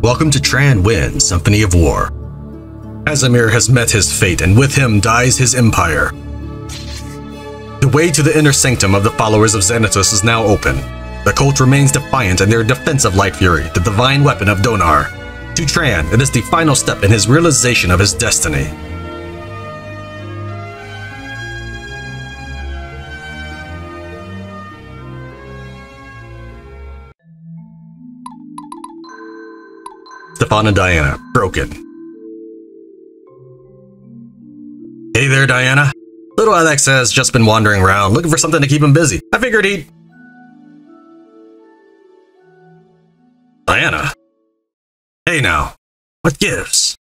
Welcome to Tran wins Symphony of War. Casimir has met his fate, and with him dies his empire. The way to the inner sanctum of the Followers of Zanatus is now open. The cult remains defiant in their defense of Light Fury, the divine weapon of Donar. To Tran, it is the final step in his realization of his destiny. Stefan and Diana, broken. Hey there, Diana. Little Alex has just been wandering around, looking for something to keep him busy. I figured he'd... Diana? Hey now, what gives?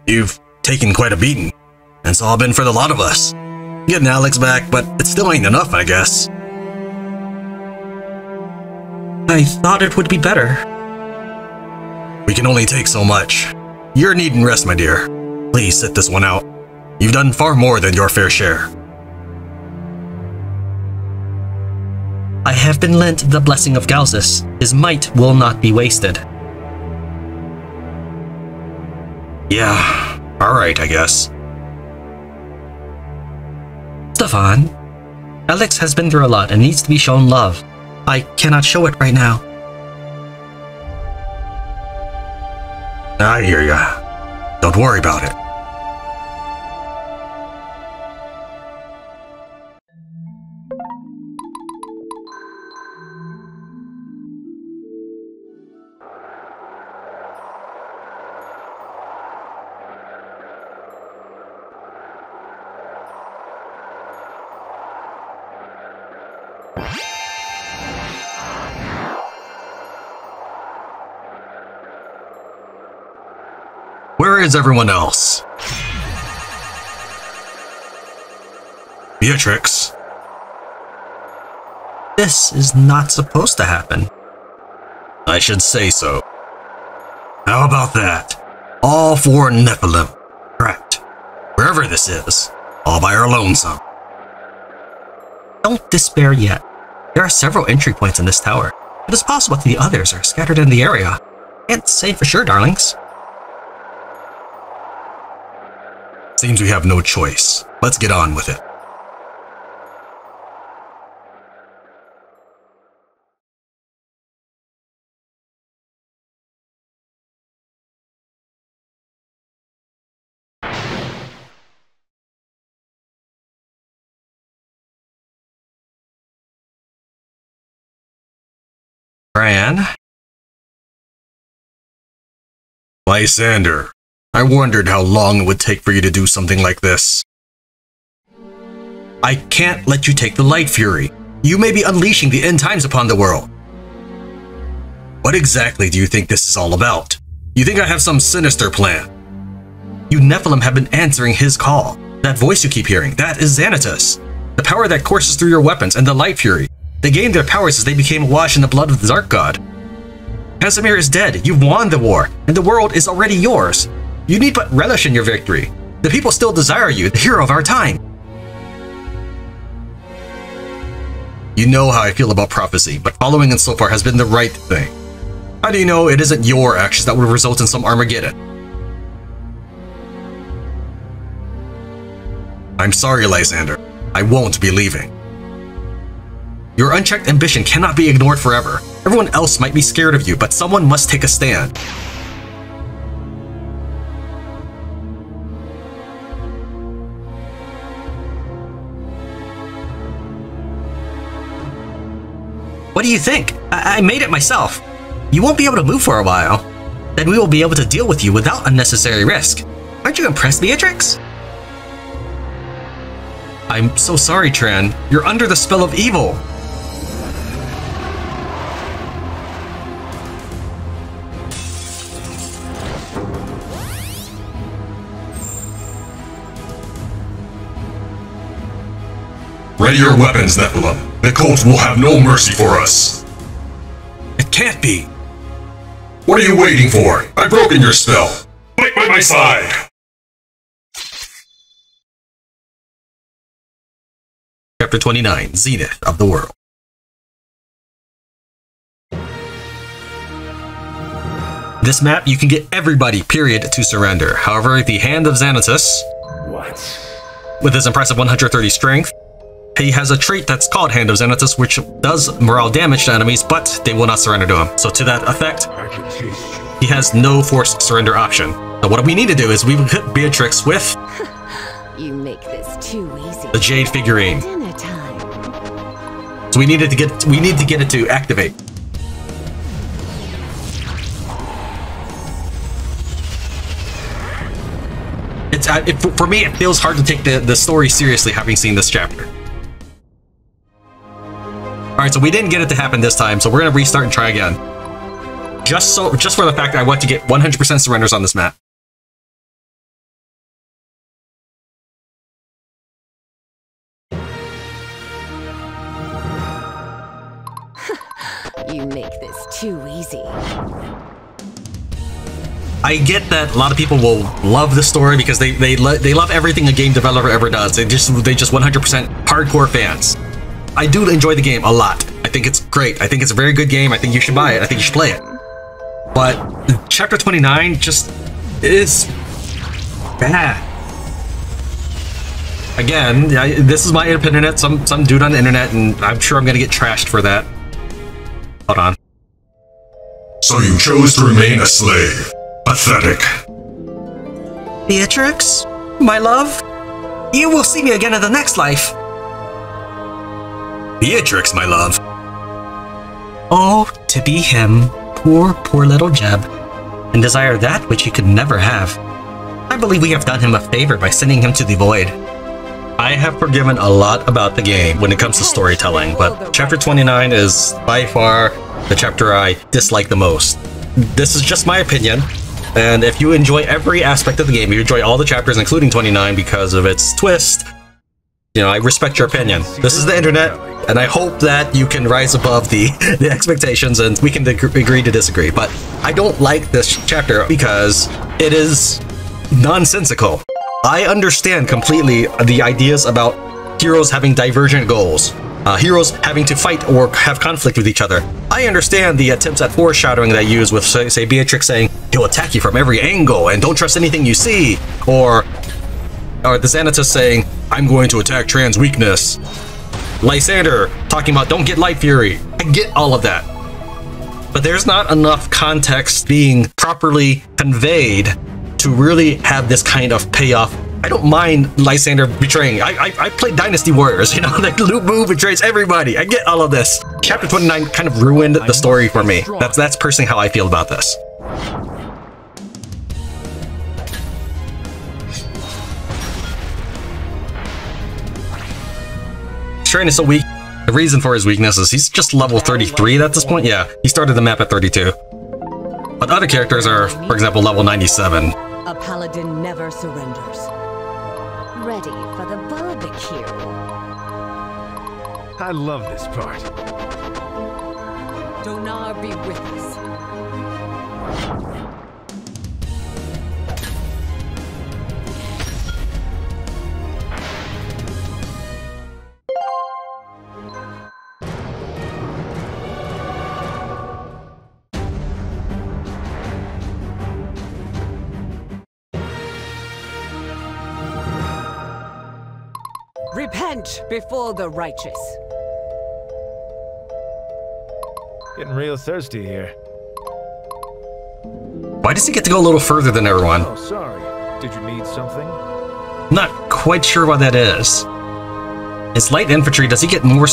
You've taken quite a beating, and it's all been for the lot of us. Getting Alex back, but it still ain't enough, I guess. I thought it would be better. We can only take so much. You're needing rest, my dear. Please sit this one out. You've done far more than your fair share. I have been lent the blessing of Galzus. His might will not be wasted. Yeah, alright, I guess. Stefan, Alex has been through a lot and needs to be shown love. I cannot show it right now. I hear ya. Don't worry about it. Where is everyone else? Beatrix. This is not supposed to happen. I should say so. How about that? All four Nephilim, trapped. Wherever this is, all by our lonesome. Don't despair yet. There are several entry points in this tower. It is possible that the others are scattered in the area. Can't say for sure, darlings. Seems we have no choice. Let's get on with it. Tran? Lysander. I wondered how long it would take for you to do something like this. I can't let you take the Light Fury. You may be unleashing the end times upon the world. What exactly do you think this is all about? You think I have some sinister plan? You Nephilim have been answering his call. That voice you keep hearing, that is Zanatus. The power that courses through your weapons and the Light Fury. They gained their powers as they became awash in the blood of the Dark God. Casimir is dead. You've won the war, and the world is already yours. You need but relish in your victory. The people still desire you, the hero of our time. You know how I feel about prophecy, but following it so far has been the right thing. How do you know it isn't your actions that will result in some Armageddon? I'm sorry, Lysander. I won't be leaving. Your unchecked ambition cannot be ignored forever. Everyone else might be scared of you, but someone must take a stand. What do you think? I made it myself. You won't be able to move for a while. Then we will be able to deal with you without unnecessary risk. Aren't you impressed, Beatrix? I'm so sorry, Tran. You're under the spell of evil. Ready your weapons, Nephilim. The cult will have no mercy for us. It can't be. What are you waiting for? I've broken your spell. Fight by my side. Chapter 29, Zenith of the World. This map, you can get everybody, period, to surrender. However, the Hand of Zanatus, with his impressive 130 strength, he has a trait that's called Hand of Zanatus, which does morale damage to enemies, but they will not surrender to him. So to that effect, he has no forced surrender option. So what we need to do is we will hit Beatrix with you make this too easy. the Jade figurine. Dinner time. So we need to get it to activate. For me, it feels hard to take the story seriously having seen this chapter. Alright, so we didn't get it to happen this time, so we're gonna restart and try again. Just for the fact that I want to get 100% surrenders on this map. You make this too easy. I get that a lot of people will love the story because they love everything a game developer ever does. They just 100% hardcore fans. I do enjoy the game a lot. I think it's great. I think it's a very good game. I think you should buy it. I think you should play it. But Chapter 29 just is bad. Again, this is my internet. Some dude on the internet, and I'm sure I'm gonna get trashed for that. Hold on. So you chose to remain a slave. Pathetic. Beatrix, my love, you will see me again in the next life. Beatrix, my love. Oh, to be him, poor little Jeb, and desire that which he could never have. I believe we have done him a favor by sending him to the void. I have forgiven a lot about the game when it comes to storytelling, but Chapter 29 is by far the chapter I dislike the most. This is just my opinion, and if you enjoy every aspect of the game, you enjoy all the chapters, including 29, because of its twist, you know, I respect your opinion. This is the internet, and I hope that you can rise above the expectations and we can agree to disagree. But I don't like this chapter because it is nonsensical. I understand completely the ideas about heroes having divergent goals, heroes having to fight or have conflict with each other. I understand the attempts at foreshadowing that I use with, say, Beatrix saying, he'll attack you from every angle and don't trust anything you see, or the Zanatus saying, I'm going to attack Tran's weakness. Lysander talking about don't get Light Fury. I get all of that. But there's not enough context being properly conveyed to really have this kind of payoff. I don't mind Lysander betraying. I played Dynasty Warriors, you know, like Lu Bu betrays everybody. I get all of this. Chapter 29 kind of ruined the story for me. That's personally how I feel about this. Tran is so weak. The reason for his weakness is he's just level 33 at this point. Yeah, he started the map at 32. But other characters are, for example, level 97. A paladin never surrenders. Ready for the barbecue. I love this part. Donar be with us. Repent before the righteous. Getting real thirsty here. Why does he get to go a little further than everyone? Oh, sorry. Did you need something? Not quite sure what that is. His light infantry, does he get more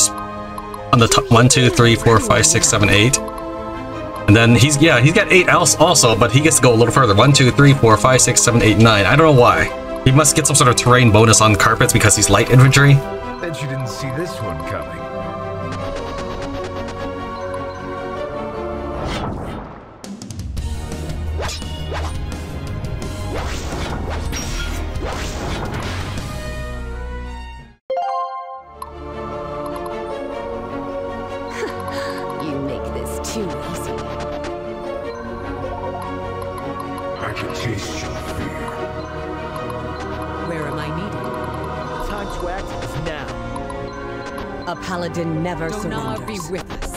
on the top? 1, 2, 3, 4, 5, 6, 7, 8. And then he's got 8 else also, but he gets to go a little further. 1, 2, 3, 4, 5, 6, 7, 8, 9. I don't know why. He must get some sort of terrain bonus on carpets because he's light infantry. Bet you didn't see this one coming. You make this too easy. I can taste your fear. Where am I needed? Time to act is now. A paladin never surrenders. Donar be with us.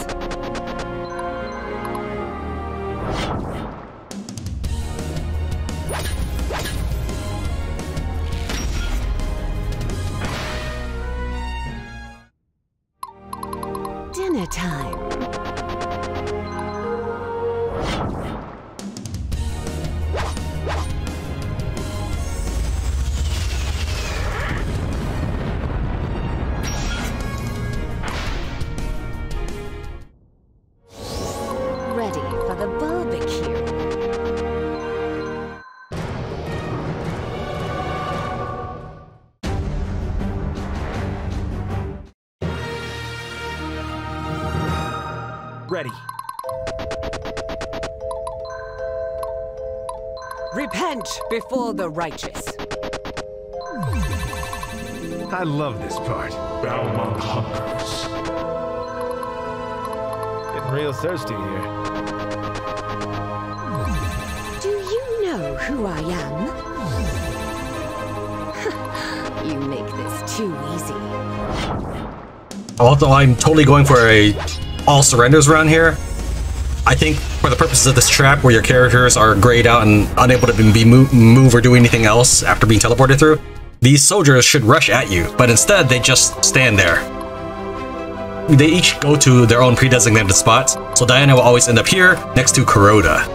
Dinner time. Ready for the barbecue. Ready. Repent before the righteous. I love this part. Balmung hungers. Getting real thirsty here. Do you know who I am? You make this too easy. Although I'm totally going for a all surrenders around here, I think for the purposes of this trap where your characters are grayed out and unable to move or do anything else after being teleported through, these soldiers should rush at you, but instead they just stand there. They each go to their own pre-designated spots, so Diana will always end up here next to Kuroda.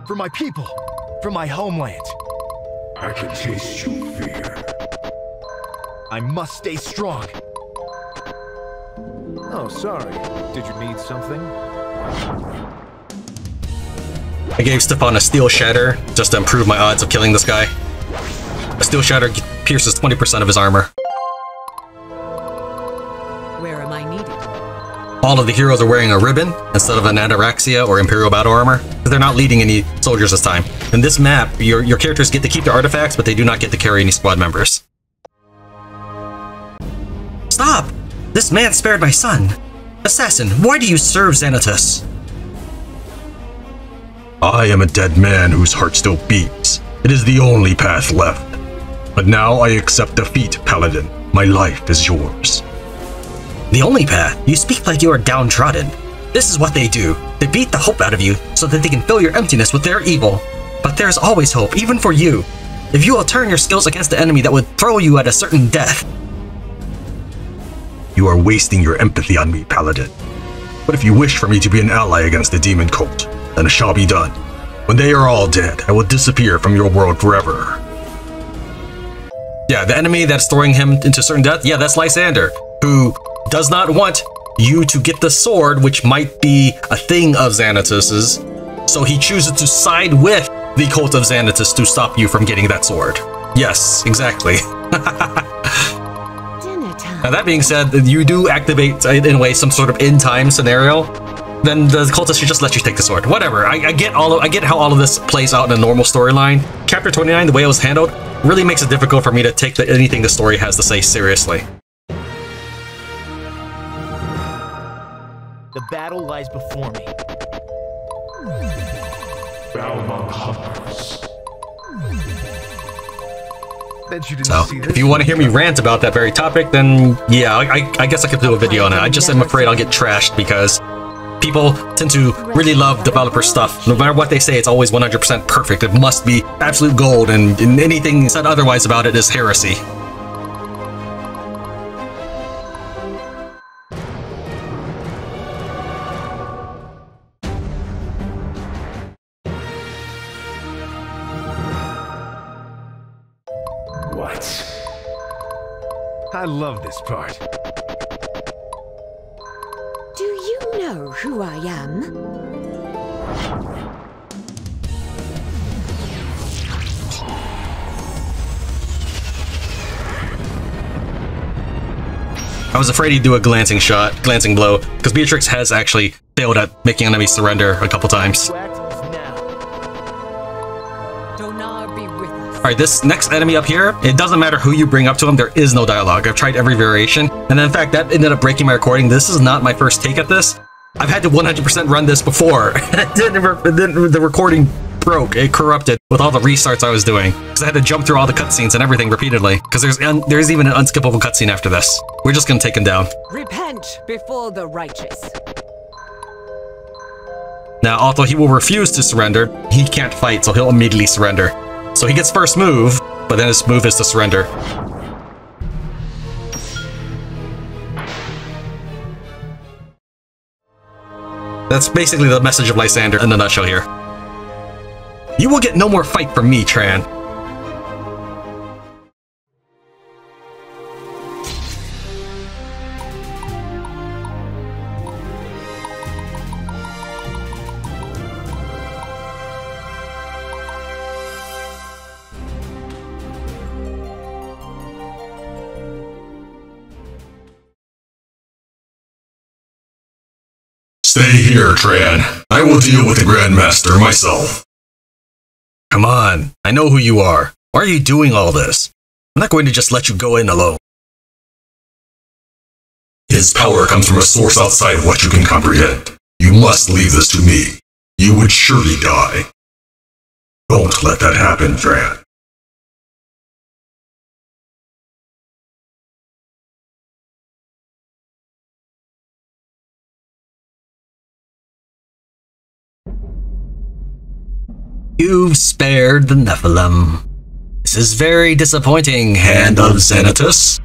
For my people, for my homeland. I can taste your fear. I must stay strong. Oh, sorry. Did you need something? I gave Stefan a Steel Shatter just to improve my odds of killing this guy. A Steel Shatter pierces 20% of his armor. Where am I needed? All of the heroes are wearing a ribbon instead of an Ataraxia or Imperial Battle Armor, because they're not leading any soldiers this time. In this map, your characters get to keep their artifacts, but they do not get to carry any squad members. Stop! This man spared my son! Assassin, why do you serve Zanatus? I am a dead man whose heart still beats. It is the only path left. But now I accept defeat, Paladin. My life is yours. The only path? You speak like you are downtrodden. This is what they do. They beat the hope out of you so that they can fill your emptiness with their evil. But there's always hope, even for you. If you will turn your skills against the enemy that would throw you at a certain death. You are wasting your empathy on me, Paladin. But if you wish for me to be an ally against the demon cult, then it shall be done. When they are all dead, I will disappear from your world forever. Yeah, the enemy that's throwing him into certain death, yeah, that's Lysander, who does not want you to get the sword, which might be a thing of Xanatus's, so he chooses to side with the cult of Xanatus to stop you from getting that sword. Yes, exactly. Now that being said, you do activate, in a way, some sort of end-time scenario, then the cultist should just let you take the sword. Whatever, I get how all of this plays out in a normal storyline. Chapter 29, the way it was handled, really makes it difficult for me to take anything the story has to say seriously. The battle lies before me. Balmung hungers. So, if you want to hear me rant about that very topic, then yeah, I guess I could do a video on it. I just am afraid I'll get trashed because people tend to really love developer stuff. No matter what they say, it's always 100% perfect. It must be absolute gold, and anything said otherwise about it is heresy. I love this part. Do you know who I am? I was afraid he'd do a glancing blow, because Beatrix has actually failed at making enemies surrender a couple times. Alright, this next enemy up here, it doesn't matter who you bring up to him, there is no dialogue. I've tried every variation, and in fact, that ended up breaking my recording. This is not my first take at this. I've had to 100% run this before. The recording broke, it corrupted with all the restarts I was doing, because I had to jump through all the cutscenes and everything repeatedly, because there's even an unskippable cutscene after this. We're just gonna take him down. Repent before the righteous. Now, although he will refuse to surrender, he can't fight, so he'll immediately surrender. So he gets first move, but then his move is to surrender. That's basically the message of Lysander in a nutshell here. You will get no more fight from me, Tran. Stay here, Tran. I will deal with the Grandmaster myself. Come on, I know who you are. Why are you doing all this? I'm not going to just let you go in alone. His power comes from a source outside of what you can comprehend. You must leave this to me. You would surely die. Don't let that happen, Tran. You've spared the Nephilim. This is very disappointing, Hand of Zanatus.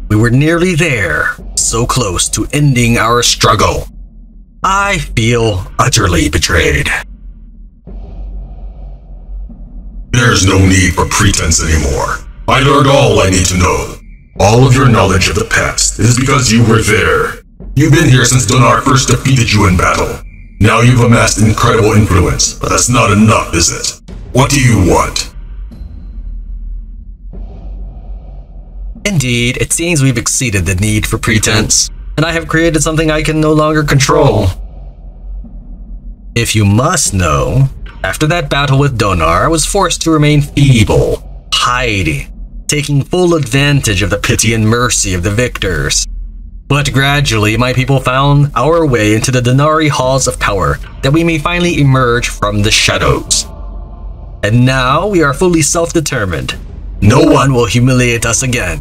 We were nearly there, so close to ending our struggle. I feel utterly betrayed. There's no need for pretense anymore. I learned all I need to know. All of your knowledge of the past is because you were there. You've been here since Donar first defeated you in battle. Now you've amassed incredible influence, but that's not enough, is it? What do you want? Indeed, it seems we've exceeded the need for pretense, and I have created something I can no longer control. If you must know, after that battle with Donar, I was forced to remain feeble, hiding, taking full advantage of the pity and mercy of the victors. But gradually, my people found our way into the Donari halls of power, that we may finally emerge from the shadows. And now we are fully self-determined. No one will humiliate us again.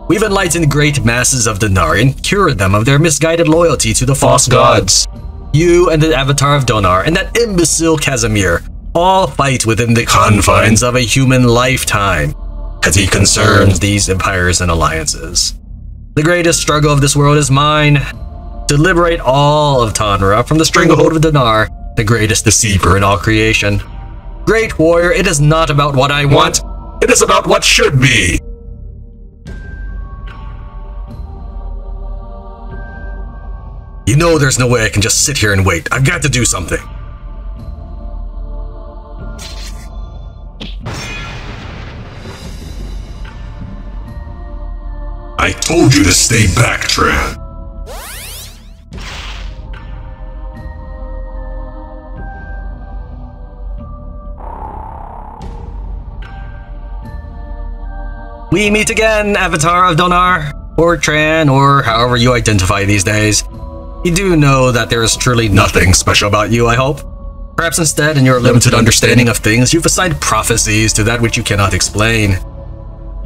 We've enlightened great masses of Donari and cured them of their misguided loyalty to the false gods. You and the Avatar of Donar and that imbecile Casimir all fight within the confines of a human lifetime. Petty concerns these empires and alliances. The greatest struggle of this world is mine. To liberate all of Tanra from the stranglehold of Donar, the greatest deceiver in all creation. Great warrior, it is not about what I want. It is about what should be. You know there's no way I can just sit here and wait. I've got to do something. I told you to stay back, Tran. We meet again, Avatar of Donar, or Tran, or however you identify these days. You do know that there is truly nothing special about you, I hope. Perhaps instead, in your limited understanding of things, you've assigned prophecies to that which you cannot explain.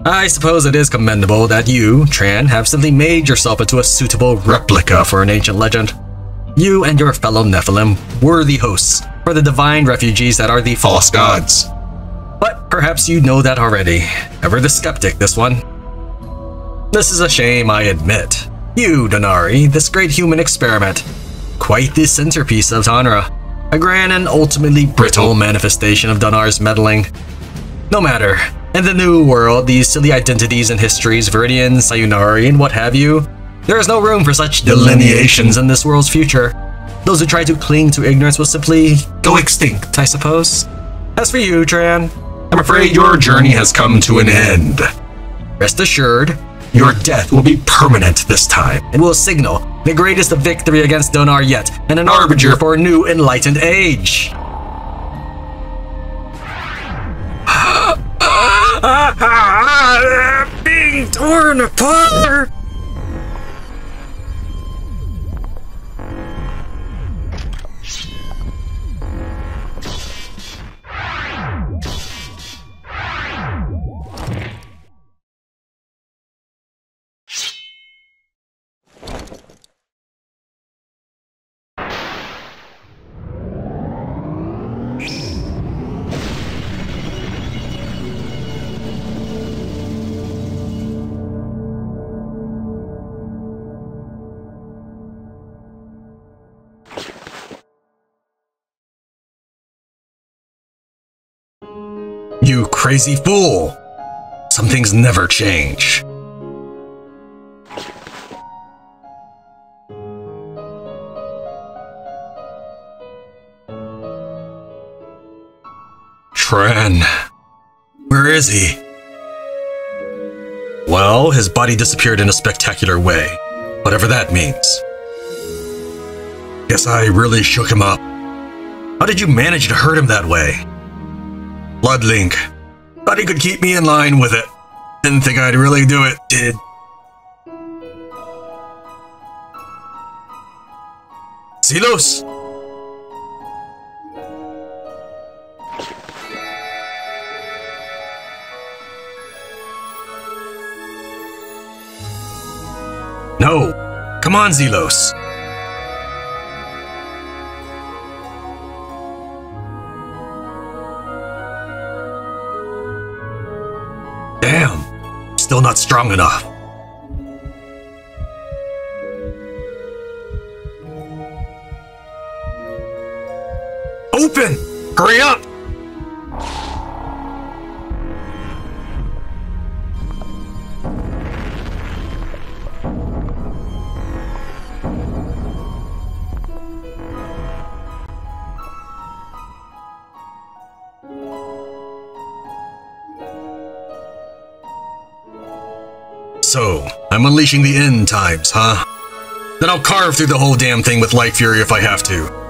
I suppose it is commendable that you, Tran, have simply made yourself into a suitable replica for an ancient legend. You and your fellow Nephilim, worthy hosts for the divine refugees that are the false gods. But perhaps you know that already. Ever the skeptic, this one. This is a shame, I admit. You, Donari, this great human experiment. Quite the centerpiece of Tanra. A grand and ultimately brittle manifestation of Donar's meddling. No matter. In the new world, these silly identities and histories, Viridian, Sayunari, and what have you, there is no room for such delineations in this world's future. Those who try to cling to ignorance will simply go extinct, I suppose. As for you, Tran, I'm afraid your journey has come to an end. Rest assured, your death will be permanent this time, and will signal the greatest victory against Donar yet, and an arbiter for a new enlightened age. Being torn apart! You crazy fool! Some things never change. Tran. Where is he? Well, his body disappeared in a spectacular way, whatever that means. Guess I really shook him up. How did you manage to hurt him that way? Bloodlink. Thought he could keep me in line with it. Didn't think I'd really do it, did. Zelos! No! Come on, Zelos! Damn! Still not strong enough. Open! Hurry up! So, I'm unleashing the end times, huh? Then I'll carve through the whole damn thing with light fury if I have to.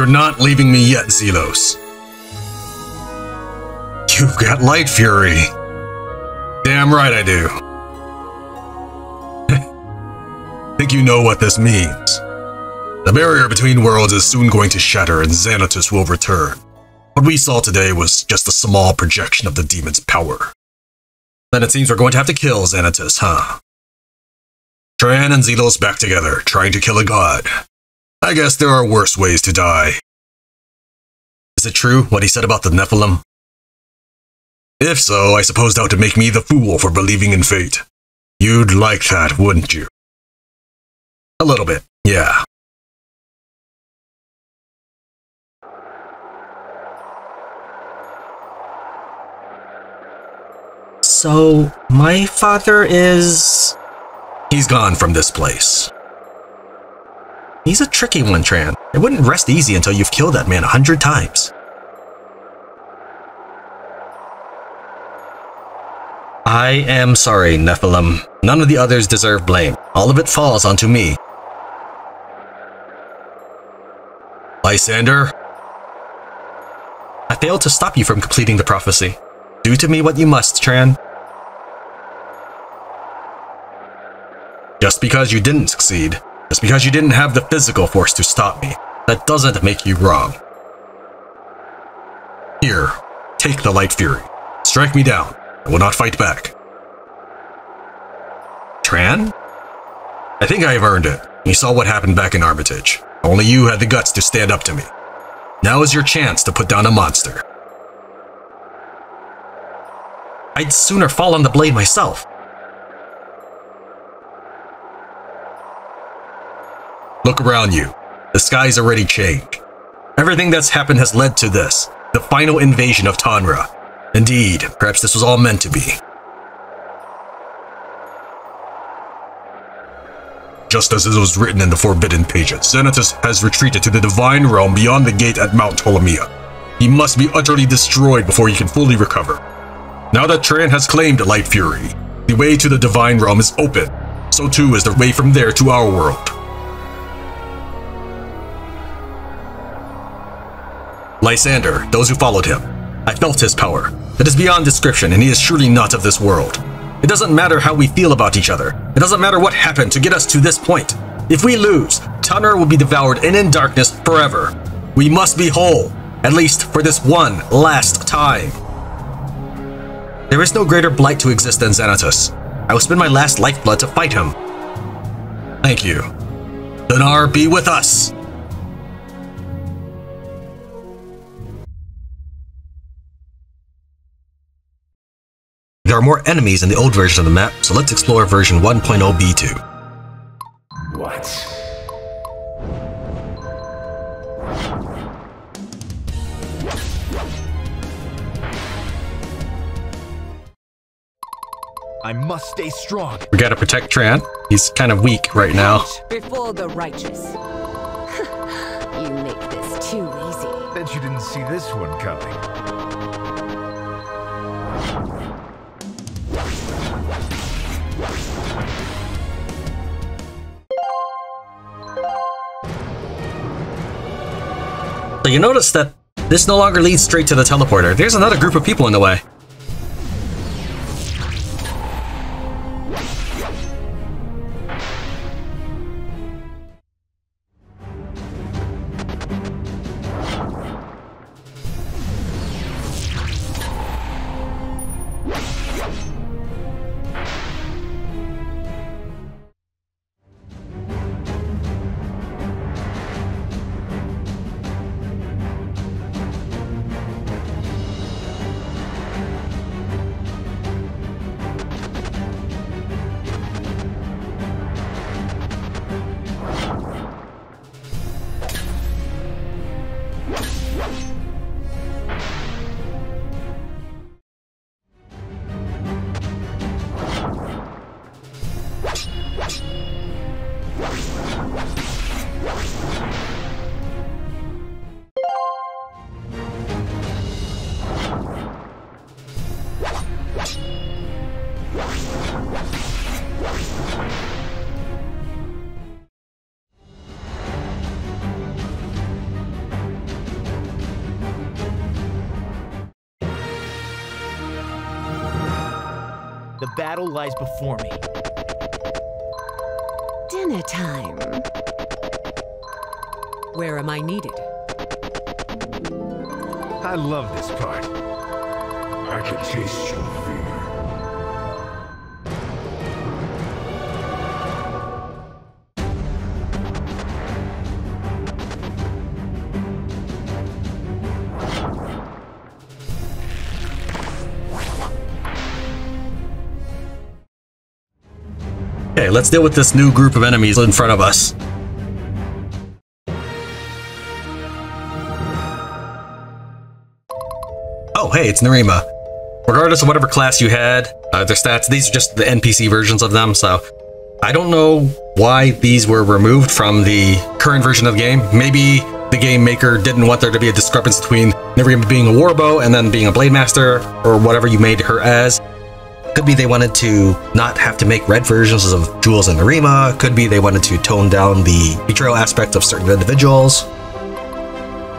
You're not leaving me yet, Zelos. You've got light fury. Damn right I do. Think you know what this means. The barrier between worlds is soon going to shatter and Zanatus will return. What we saw today was just a small projection of the demon's power. Then it seems we're going to have to kill Zanatus, huh? Tran and Zelos back together, trying to kill a god. I guess there are worse ways to die. Is it true what he said about the Nephilim? If so, I suppose that would make me the fool for believing in fate. You'd like that, wouldn't you? A little bit, yeah. So, my father is... He's gone from this place. He's a tricky one, Tran. It wouldn't rest easy until you've killed that man 100 times. I am sorry, Nephilim. None of the others deserve blame. All of it falls onto me. Lysander? I failed to stop you from completing the prophecy. Do to me what you must, Tran. Just because you didn't succeed, just because you didn't have the physical force to stop me, that doesn't make you wrong. Here, take the light fury. Strike me down. I will not fight back. Tran? I think I have earned it. You saw what happened back in Armitage. Only you had the guts to stand up to me. Now is your chance to put down a monster. I'd sooner fall on the blade myself. Look around you. The sky's already changed. Everything that's happened has led to this, the final invasion of Tanra. Indeed, perhaps this was all meant to be. Just as it was written in the Forbidden Pages, Zanatus has retreated to the Divine Realm beyond the gate at Mount Ptolemaea. He must be utterly destroyed before he can fully recover. Now that Tran has claimed Light Fury, the way to the Divine Realm is open. So too is the way from there to our world. Lysander, those who followed him, I felt his power. It is beyond description, and he is surely not of this world. It doesn't matter how we feel about each other. It doesn't matter what happened to get us to this point. If we lose, Donar will be devoured and in darkness forever. We must be whole, at least for this one last time. There is no greater blight to exist than Zanatus. I will spend my last lifeblood to fight him. Thank you. Donar be with us! There are more enemies in the old version of the map, so let's explore version 1.0 B2. What? I must stay strong. We gotta protect Tran. He's kind of weak right now. Before the righteous. You make this too easy. Bet you didn't see this one coming. So you notice that this no longer leads straight to the teleporter. There's another group of people in the way. The battle lies before me. Dinner time. Where am I needed? I love this part. I can taste your fear. Okay, let's deal with this new group of enemies in front of us. Oh, hey, it's Nerima. Regardless of whatever class you had, their stats, these are just the NPC versions of them, so I don't know why these were removed from the current version of the game. Maybe the game maker didn't want there to be a discrepancy between Nerima being a warbow and then being a blade master, or whatever you made her as. Could be they wanted to not have to make red versions of Jules and Nerima. Could be they wanted to tone down the betrayal aspect of certain individuals.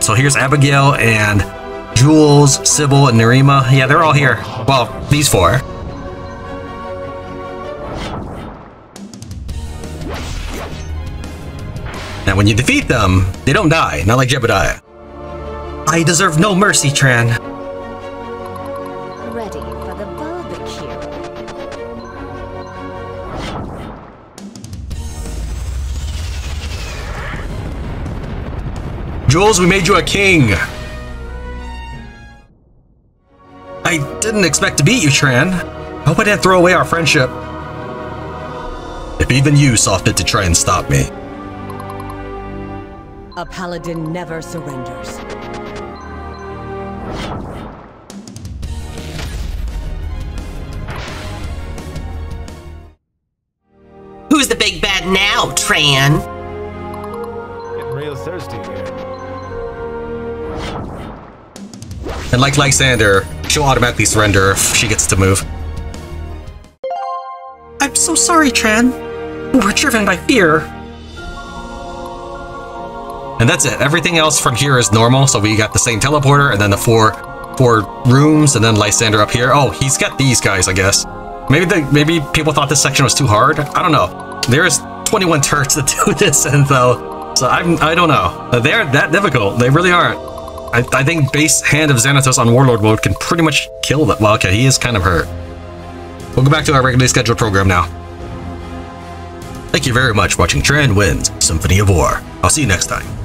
So here's Abigail and Jules, Sybil, and Nerima. Yeah, they're all here. Well, these four. Now, when you defeat them, they don't die, not like Jebediah. I deserve no mercy, Tran. Ready for the barbecue. Jules, we made you a king. I didn't expect to beat you, Tran. I hope I didn't throw away our friendship. If even you saw fit to try and stop me. A paladin never surrenders. Who's the big bad now, Tran? Getting real thirsty here. And like Lysander, she'll automatically surrender if she gets to move. I'm so sorry, Tran. We're driven by fear. And that's it. Everything else from here is normal, so we got the same teleporter and then the 4 4 rooms, and then Lysander up here. Oh, he's got these guys, I guess. Maybe people thought this section was too hard. I don't know. There's 21 turrets to do this in, though, so I don't know. They're that difficult. They really aren't. I think base Hand of Zanatos on Warlord mode can pretty much kill them. Well, okay, he is kind of hurt. We'll go back to our regularly scheduled program now. Thank you very much for watching Tran Wins Symphony of War. I'll see you next time.